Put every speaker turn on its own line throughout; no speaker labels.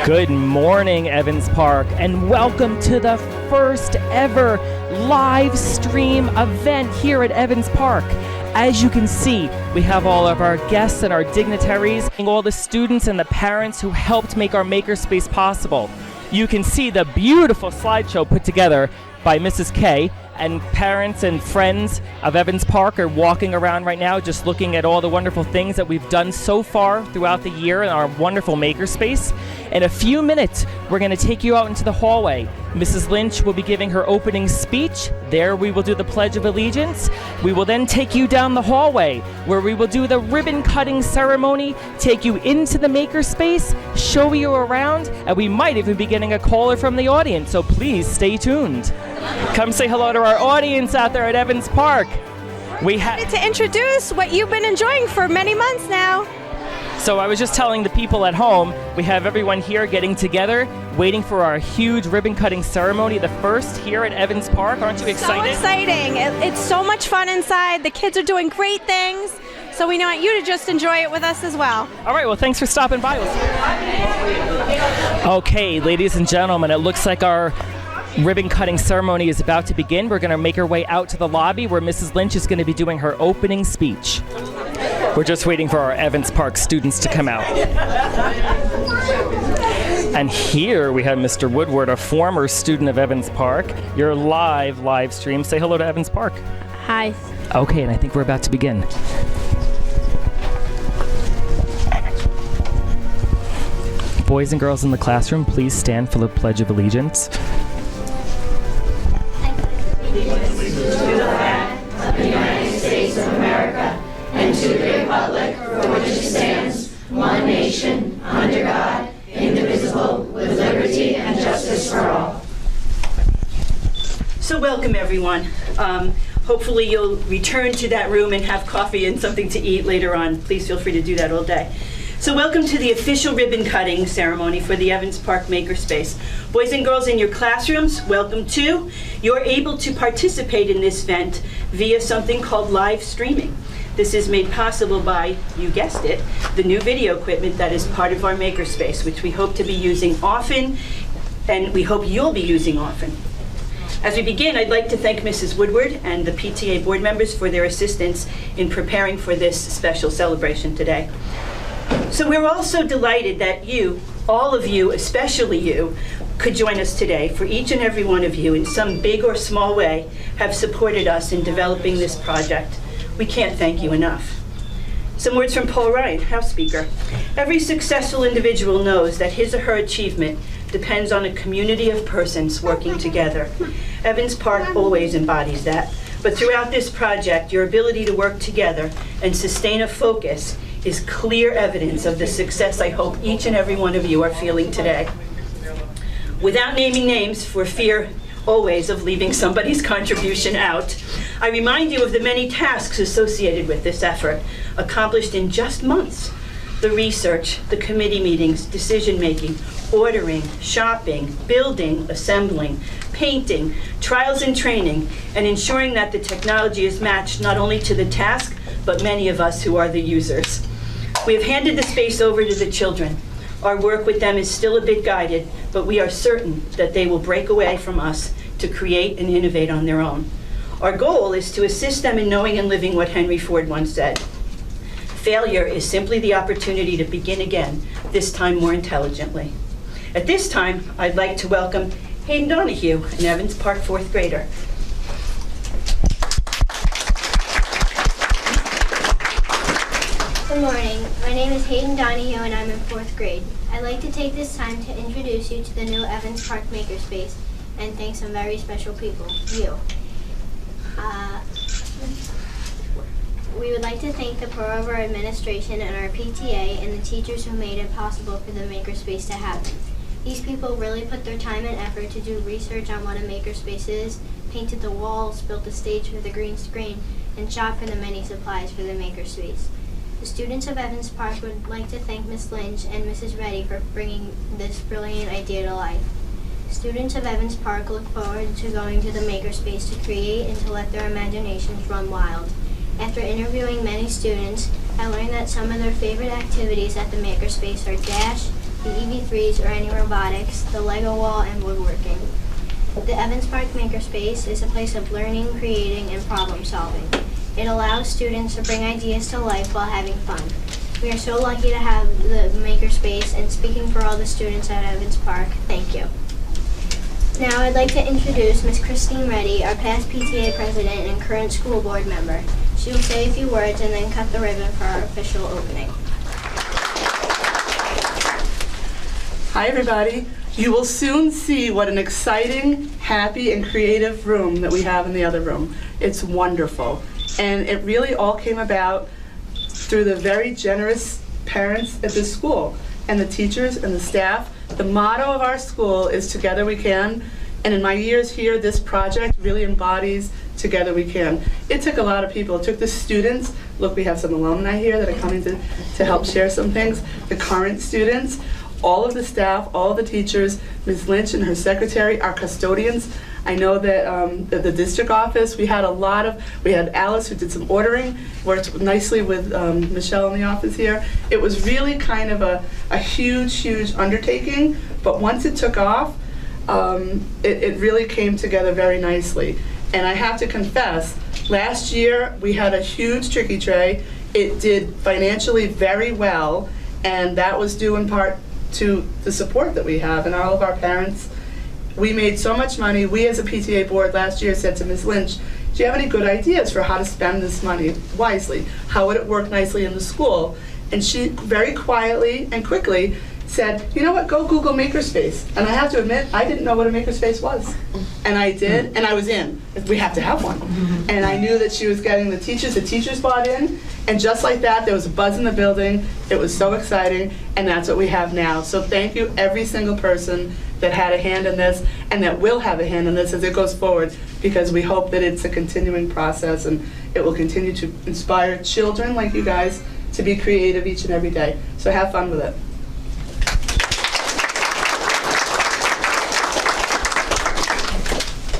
Good morning, Evans Park, and welcome to the first ever live stream event here at Evans Park. As you can see, we have all of our guests and our dignitaries, and all the students and the parents who helped make our Makerspace possible. You can see the beautiful slideshow put together by Mrs. K, and parents and friends of Evans Park are walking around right now just looking at all the wonderful things that we've done so far throughout the year in our wonderful Makerspace. In a few minutes, we're going to take you out into the hallway. Mrs. Lynch will be giving her opening speech. There we will do the Pledge of Allegiance. We will then take you down the hallway where we will do the ribbon cutting ceremony, take you into the Makerspace, show you around, and we might even be getting a caller from the audience, so please stay tuned. Come say hello to our audience out there at Evans Park. We
wanted to introduce what you've been enjoying for many months now.
So I was just telling the people at home, we have everyone here getting together, waiting for our huge ribbon cutting ceremony, the first here at Evans Park. Aren't you excited?
So exciting. It's so much fun inside. The kids are doing great things. So we want you to just enjoy it with us as well.
All right, well, thanks for stopping by. Okay, ladies and gentlemen, it looks like our ribbon cutting ceremony is about to begin. We're going to make our way out to the lobby where Mrs. Lynch is going to be doing her opening speech. We're just waiting for our Evans Park students to come out. And here we have Mr. Woodward, a former student of Evans Park. Your live stream. Say hello to Evans Park.
Hi.
Okay, and I think we're about to begin. Boys and girls in the classroom, please stand for the Pledge of Allegiance.
And to the republic for which it stands, one nation, under God, indivisible, with liberty and justice for all.
So welcome, everyone. Hopefully you'll return to that room and have coffee and something to eat later on. Please feel free to do that all day. So welcome to the official ribbon cutting ceremony for the Evans Park Makerspace. Boys and girls in your classrooms, welcome too. You're able to participate in this event via something called live streaming. This is made possible by, you guessed it, the new video equipment that is part of our Makerspace, which we hope to be using often, and we hope you'll be using often. As we begin, I'd like to thank Mrs. Woodward and the PTA board members for their assistance in preparing for this special celebration today. So we're also delighted that you, all of you, especially you, could join us today. For each and every one of you, in some big or small way, have supported us in developing this project. We can't thank you enough. Some words from Paul Ryan, House Speaker. Every successful individual knows that his or her achievement depends on a community of persons working together. Evans Park always embodies that. But throughout this project, your ability to work together and sustain a focus is clear evidence of the success I hope each and every one of you are feeling today. Without naming names, for fear always of leaving somebody's contribution out, I remind you of the many tasks associated with this effort, accomplished in just months. The research, the committee meetings, decision-making, ordering, shopping, building, assembling, painting, trials and training, and ensuring that the technology is matched not only to the task, but many of us who are the users. We have handed the space over to the children. Our work with them is still a bit guided, but we are certain that they will break away from us to create and innovate on their own. Our goal is to assist them in knowing and living what Henry Ford once said. Failure is simply the opportunity to begin again, this time more intelligently. At this time, I'd like to welcome Hayden Donahue, an Evans Park fourth grader.
Good morning. My name is Hayden Donahue and I'm in fourth grade. I'd like to take this time to introduce you to the new Evans Park Makerspace and thank some very special people, you. We would like to thank the Pro-Over administration and our PTA and the teachers who made it possible for the Makerspace to happen. These people really put their time and effort to do research on what a Makerspace is, painted the walls, built a stage for the green screen, and shopped for the many supplies for the Makerspace. The students of Evans Park would like to thank Ms. Lynch and Mrs. Reddy for bringing this brilliant idea to life. Students of Evans Park look forward to going to the Makerspace to create and to let their imaginations run wild. After interviewing many students, I learned that some of their favorite activities at the Makerspace are dash, the EV3s or any robotics, the Lego wall, and woodworking. The Evans Park Makerspace is a place of learning, creating, and problem solving. It allows students to bring ideas to life while having fun. We are so lucky to have the Makerspace, and speaking for all the students at Evans Park, thank you. Now I'd like to introduce Ms. Christine Reddy, our past PTA president and current school board member. She will say a few words and then cut the ribbon for our official opening.
Hi everybody. You will soon see what an exciting, happy, and creative room that we have in the other room. It's wonderful. And it really all came about through the very generous parents at this school and the teachers and the staff. The motto of our school is Together We Can. And in my years here, this project really embodies Together We Can. It took a lot of people. It took the students. Look, we have some alumni here that are coming to help share some things. The current students, all of the staff, all of the teachers, Ms. Lynch and her secretary, our custodians. I know that at the district office, we had Alice who did some ordering, worked nicely with Michelle in the office here. It was really kind of a huge, huge undertaking, but once it took off, it really came together very nicely. And I have to confess, last year we had a huge tricky tray. It did financially very well, and that was due in part to the support that we have and all of our parents. We made so much money. We as a PTA board last year said to Ms. Lynch, do you have any good ideas for how to spend this money wisely? How would it work nicely in the school? And she very quietly and quickly said, you know what, go Google Makerspace. And I have to admit, I didn't know what a Makerspace was. And I did, and I was in. We have to have one. And I knew that she was getting the teachers bought in, and just like that, there was a buzz in the building. It was so exciting, and that's what we have now. So thank you, every single person that had a hand in this, and that will have a hand in this as it goes forward, because we hope that it's a continuing process, and it will continue to inspire children like you guys to be creative each and every day. So have fun with it.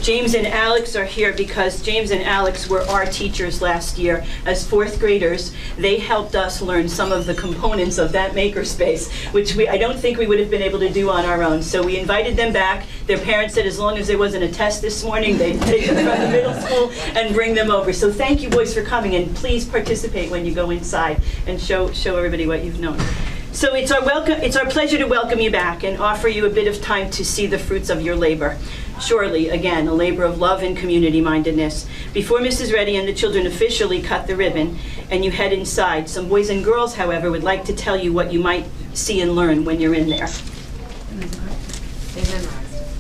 James and Alex are here because James and Alex were our teachers last year as fourth graders. They helped us learn some of the components of that makerspace, which I don't think we would have been able to do on our own. So we invited them back. Their parents said as long as there wasn't a test this morning, they'd take them from the middle school and bring them over. So thank you, boys, for coming, and please participate when you go inside and show everybody what you've known. So it's our pleasure to welcome you back and offer you a bit of time to see the fruits of your labor. Surely, again, a labor of love and community-mindedness. Before Mrs. Reddy and the children officially cut the ribbon and you head inside, some boys and girls, however, would like to tell you what you might see and learn when you're in there.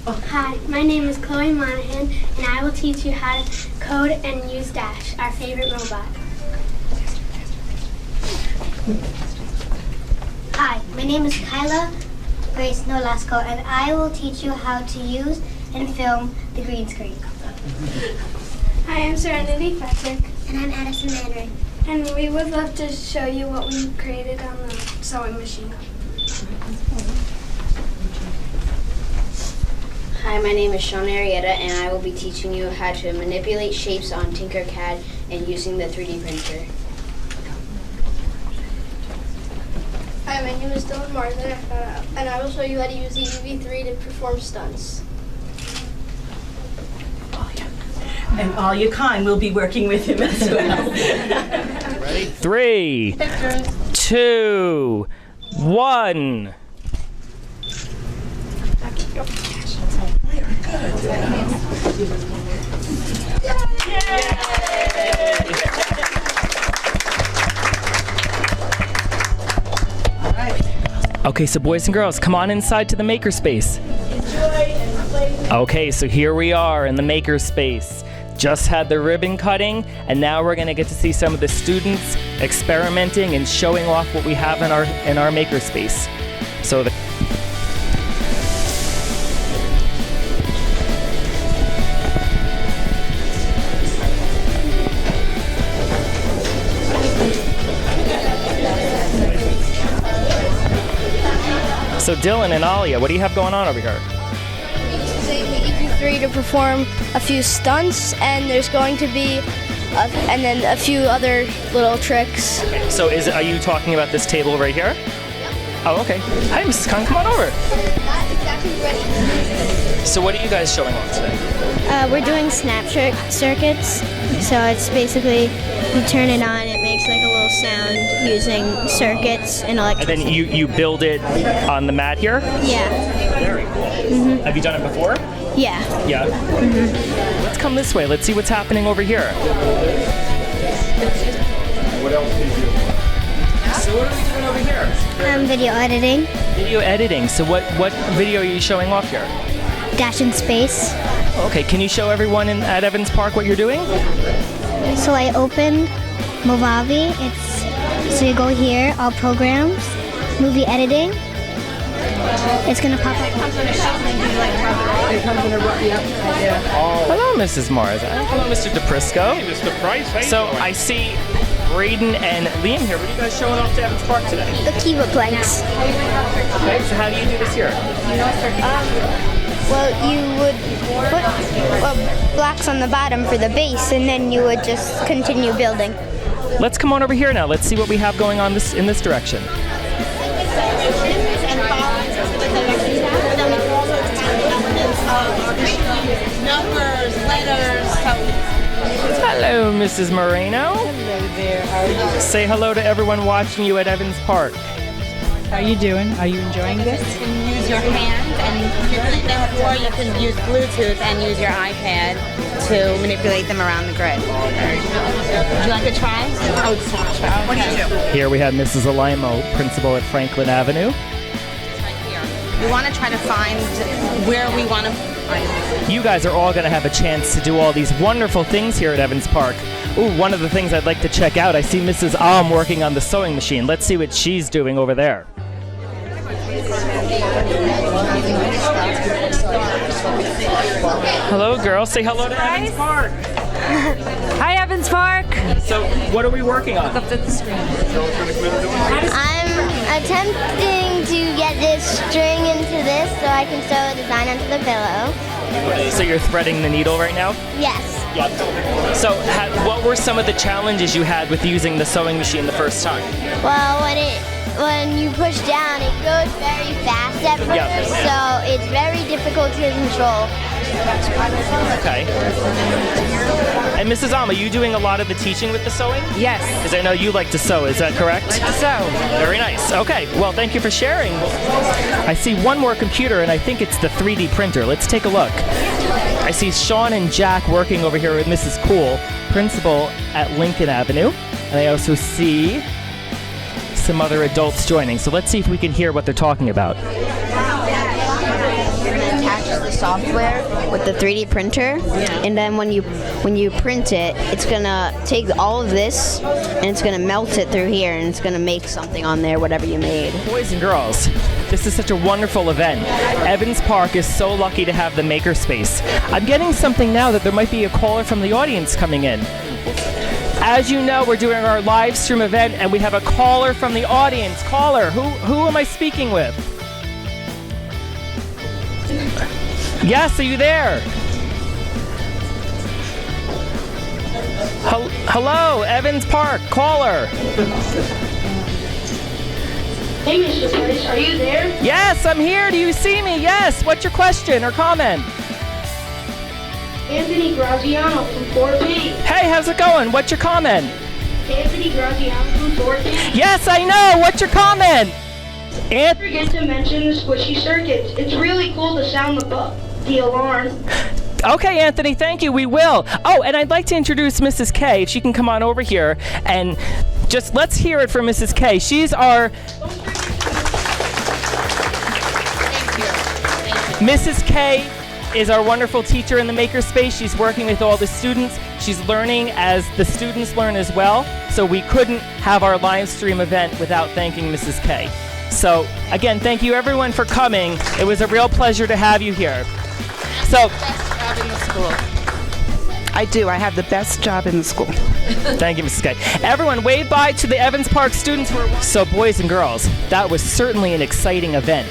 Hi, my name is Chloe Monahan, and I will teach you how to code and use Dash, our favorite robot.
Hi, my name is Kyla Grace Nolasco, and I will teach you how to use and film the green screen.
Hi, I'm Serenity Patrick,
And I'm Addison Mandarin.
and we would love to show you what we created on the sewing machine.
Hi, my name is Sean Arietta, and I will be teaching you how to manipulate shapes on Tinkercad and using the 3D printer.
Hi, my name is Dylan Marsden, and I will show you how to use the UV3 to perform stunts.
And all your kind will be working with him as well.
Ready? 3, 2, 1. Okay, so boys and girls, come on inside to the Makerspace. Okay, so here we are in the Makerspace. Just had the ribbon cutting, and now we're going to get to see some of the students experimenting and showing off what we have in our Makerspace. So So Dylan and Alia, what do you have going on over here?
Using the UV3 to perform a few stunts, and there's going to be and then a few other little tricks.
So are you talking about this table right here? Oh, okay. Hi, Mrs. Khan, come on over. So what are you guys showing off today?
We're doing snapshot circuits. So it's basically, you turn it on, it makes like a little sound using circuits and
And
electricity.
then you build it on the mat here?
Yeah.
Very cool. Have you done it before?
Yeah.
Yeah. Let's come this way. Let's see what's happening over here. What else do you do? So what are we doing over here?
Video editing,
Video editing. So what video are you showing off here?
Dash in Space.
Okay, can you show everyone at Evans Park what you're doing?
So I opened Movavi. So you go here, all programs, movie editing. It's gonna pop up.
Hello, Mrs. Mars. Hello, Mr. DePrisco.
Hey, Mr. Price, how you
So
doing?
I see Braden and Liam here. What are you guys showing off to Evans Park today?
The keyboard planks.
Okay, so how do you do this here?
Well, you would put blocks on the bottom for the base, and then you would just continue building.
Let's come on over here now. Let's see what we have going on in this direction.
Numbers, letters.
Hello, Mrs. Moreno.
Hello there. How are you?
Say hello to everyone watching you at Evans Park.
How are you doing? Are you enjoying this? You can use your hands and manipulate them, or you can use Bluetooth and use your iPad to manipulate them around the grid. Would you like to try? Oh, okay. What do you do?
Here we have Mrs. Alimo, principal at Franklin Avenue.
We want to try to find where we want to.
You guys are all going to have a chance to do all these wonderful things here at Evans Park. Ooh, one of the things I'd like to check out, I see Mrs. Alm working on the sewing machine. Let's see what she's doing over there. Hello, girls. Say hello to Evans Park.
Hi, Evans Park.
So, what are we working on?
I'm attempting to get this string into this so I can sew a design onto the pillow.
So you're threading the needle right now?
Yes.
Yep. So, what were some of the challenges you had with using the sewing machine the first time?
Well, when you push down, it goes very fast at first,
Yeah.
so it's very difficult to control.
Okay. And Mrs. Alma, you doing a lot of the teaching with the sewing?
Yes.
Because I know you like to sew, is that correct?
So,
Very nice. Okay, well, thank you for sharing. I see one more computer, and I think it's the 3D printer. Let's take a look. I see Sean and Jack working over here with Mrs. Cool, principal at Lincoln Avenue. And I also see some other adults joining. So let's see if we can hear what they're talking about.
Attach the software with the 3D printer, and then when you print it, it's gonna take all of this and it's gonna melt it through here, and it's gonna make something on there, whatever you made.
Boys and girls, this is such a wonderful event. Evans Park is so lucky to have the Makerspace. I'm getting something now that there might be a caller from the audience coming in. As you know, we're doing our live stream event, and we have a caller from the audience. Caller, who am I speaking with? Yes, are you there? Hello, Evans Park, caller.
Hey, Mr. Price, are you there?
Yes, I'm here. Do you see me? Yes. What's your question or comment?
Anthony Graziano from Fort Payne.
Hey, how's it going? What's your comment?
Anthony Graziano from Fort Payne.
Yes, I know. What's your comment?
Don't forget to mention the squishy circuits. It's really cool to sound the alarm.
Okay, Anthony, thank you. We will. Oh, and I'd like to introduce Mrs. K. If she can come on over here and just let's hear it from Mrs. K. She's our... Mrs. K is our wonderful teacher in the Makerspace. She's working with all the students. She's learning as the students learn as well. So we couldn't have our live stream event without thanking Mrs. K. So again, thank you everyone for coming. It was a real pleasure to have you here. So,
job in the school. I do. I have the best job in the school.
thank you, Mrs. K. Everyone, wave bye to the Evans Park students. So, boys and girls, that was certainly an exciting event.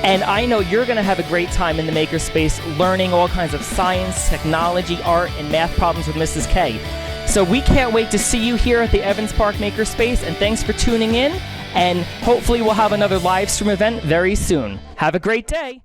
And I know you're going to have a great time in the Makerspace learning all kinds of science, technology, art, and math problems with Mrs. K. So we can't wait to see you here at the Evans Park Makerspace, and thanks for tuning in. and hopefully we'll have another live stream event very soon. Have a great day.